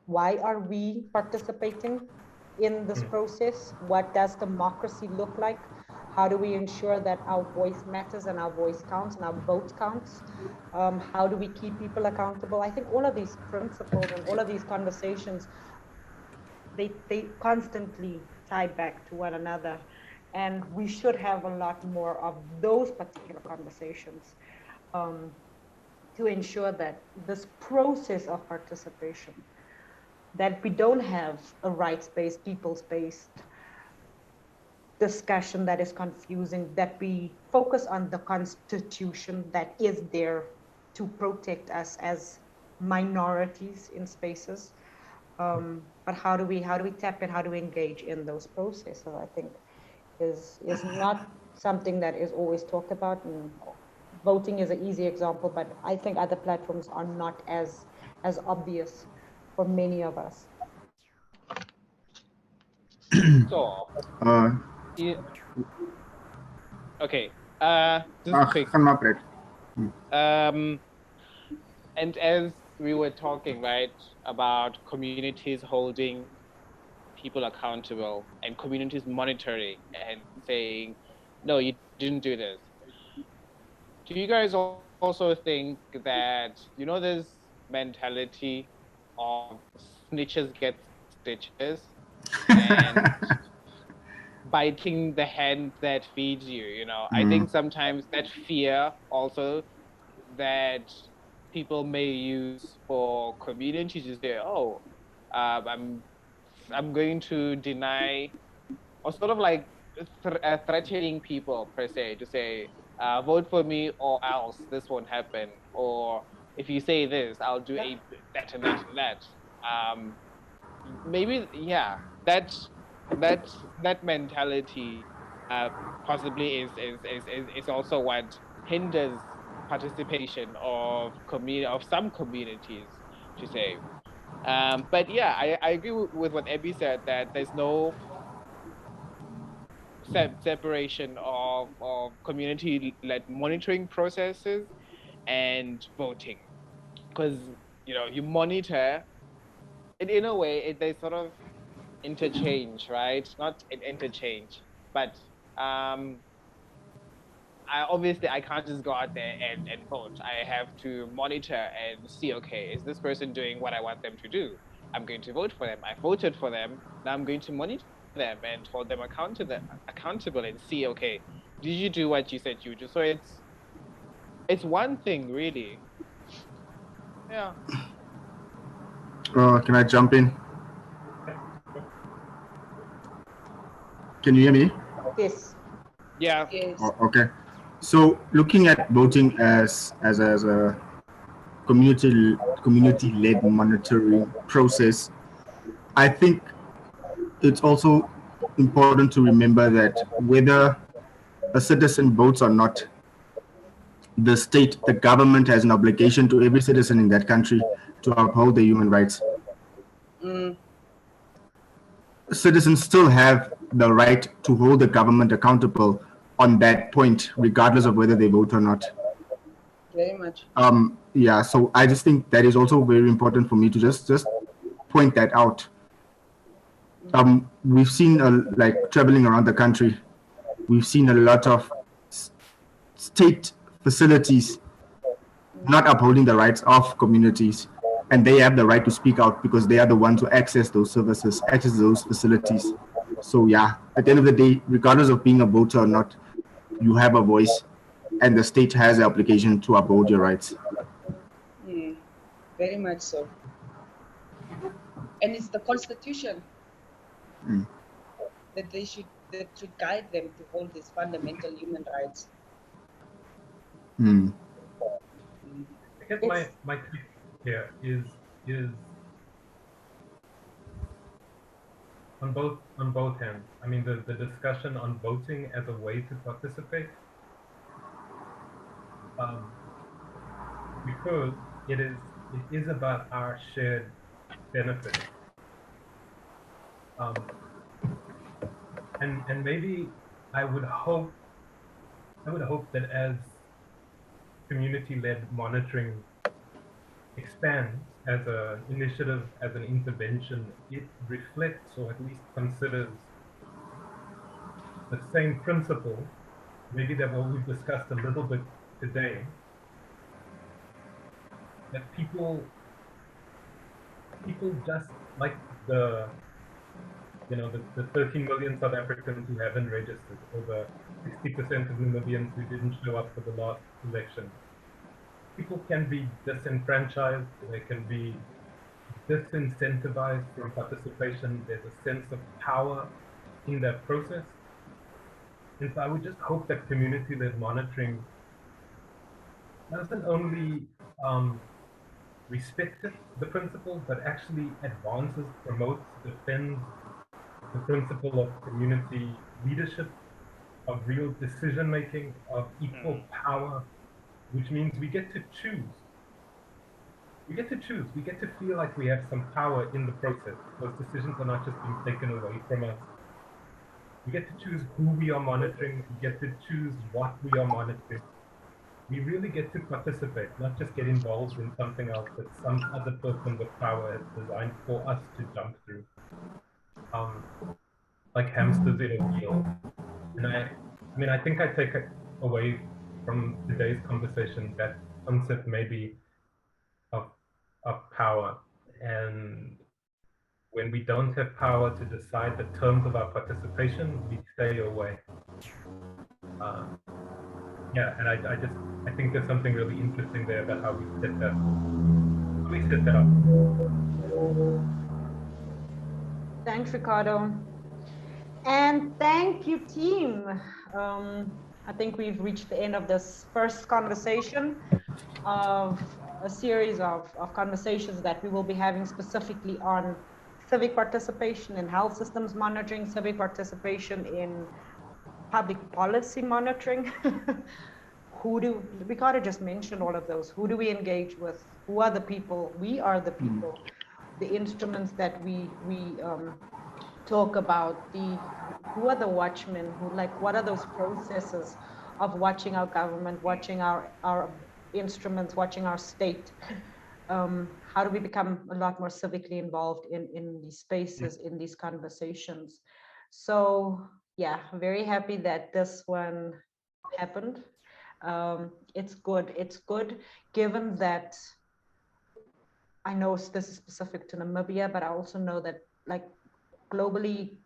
Why are we participating in this process? What does democracy look like? How do we ensure that our voice matters and our voice counts and our vote counts? How do we keep people accountable? I think all of these principles and all of these conversations, they constantly tie back to one another. And we should have a lot more of those particular conversations to ensure that this process of participation, that we don't have a rights-based, peoples-based discussion that is confusing, that we focus on the constitution that is there to protect us as minorities in spaces. But how do we tap in, how do we engage in those processes, I think is not something that is always talked about. And voting is an easy example, but I think other platforms are not as obvious for many of us. So, okay. Just quick. And as we were talking, right, about communities holding people accountable and communities monitoring and saying, no, you didn't do this. Do you guys also think that, this mentality of snitches get stitches and biting the hand that feeds you, I think sometimes that fear also that people may use for communities to say, oh, I'm going to deny, or sort of like threatening people per se, to say, vote for me or else this won't happen, or if you say this, I'll do that and that and that. Maybe, yeah, that mentality possibly is also what hinders participation of some communities, to say. But yeah, I agree with what Abby said, that there's no separation of community-led monitoring processes and voting, because you monitor it in a way, they sort of interchange, right? Not interchange, but I can't just go out there and vote. I have to monitor and see, okay, is this person doing what I want them to do? I'm going to vote for them. I voted for them. Now I'm going to monitor them and hold them accountable and see, okay, did you do what you said you do? So it's one thing, really. Yeah. Can I jump in? Can you hear me? Yes. Yeah. Yes. Okay. So looking at voting as a community-led monitoring process, I think it's also important to remember that whether a citizen votes or not, the state, the government has an obligation to every citizen in that country to uphold their human rights. Citizens still have the right to hold the government accountable on that point, regardless of whether they vote or not. Very much. Yeah, so I just think that is also very important for me to just point that out. We've seen, like, traveling around the country, we've seen a lot of state facilities not upholding the rights of communities, and they have the right to speak out because they are the ones who access those services, access those facilities. So yeah, at the end of the day, regardless of being a voter or not, you have a voice, and the state has the obligation to uphold your rights. Yeah, very much so. And it's the Constitution that should guide them to hold these fundamental human rights. I guess my take here is on both hands. I mean, the discussion on voting as a way to participate, because it is about our shared benefit. And maybe I would hope that as community-led monitoring expands as an initiative, as an intervention, it reflects or at least considers the same principle, maybe that what we've discussed a little bit today, that people just like the 13 million South Africans who haven't registered, or the 60% of Namibians who didn't show up for the last election. People can be disenfranchised, they can be disincentivized from participation. There's a sense of power in that process. And so I would just hope that community-led monitoring doesn't only respect the principle, but actually advances, promotes, defends the principle of community leadership, of real decision-making, of equal power, which means we get to choose. We get to choose. We get to feel like we have some power in the process. Those decisions are not just being taken away from us. We get to choose who we are monitoring. We get to choose what we are monitoring. We really get to participate, not just get involved in something else that some other person with power has designed for us to jump through. Like hamsters in a wheel. And I think I take away from today's conversation that concept maybe of power. And when we don't have power to decide the terms of our participation, we stay away. And I think there's something really interesting there about how we set that up. Thanks, Ricardo. And thank you, team. I think we've reached the end of this first conversation of a series of conversations that we will be having specifically on civic participation in health systems monitoring, civic participation in public policy monitoring. Ricardo just mentioned all of those. Who do we engage with? Who are the people? We are the people. The instruments that we talk about, who are the watchmen, what are those processes of watching our government, watching our instruments, watching our state? How do we become a lot more civically involved in these spaces, in these conversations? So yeah, I'm very happy that this one happened. It's good given that I know this is specific to Namibia, but I also know that globally,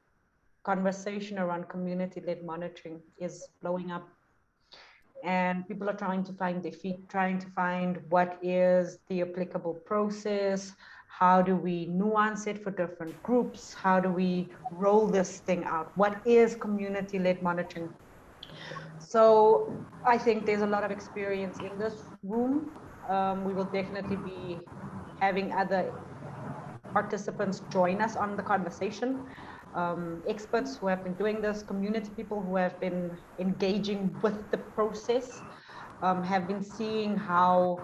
conversation around community-led monitoring is blowing up, and people are trying to find their feet, trying to find what is the applicable process, how do we nuance it for different groups, how do we roll this thing out, what is community-led monitoring. So I think there's a lot of experience in this room. We will definitely be having other participants join us on the conversation. Experts who have been doing this, community people who have been engaging with the process, have been seeing how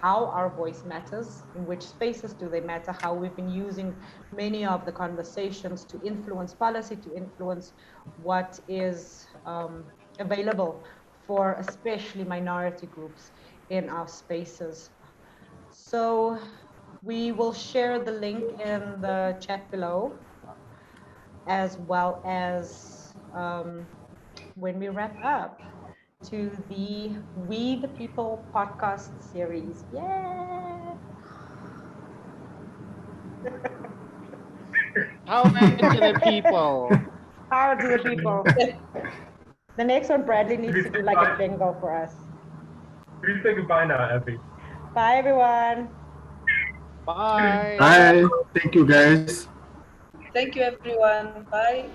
our voice matters, in which spaces do they matter, how we've been using many of the conversations to influence policy, to influence what is available for especially minority groups in our spaces. So we will share the link in the chat below, as well as when we wrap up, to the We the People podcast series. Yay! Power to the people. Power to the people. The next one, Bradley needs to do like a bingo for us. Can we say goodbye now, Abby? Bye, everyone. Bye. Bye. Thank you, guys. Thank you, everyone. Bye.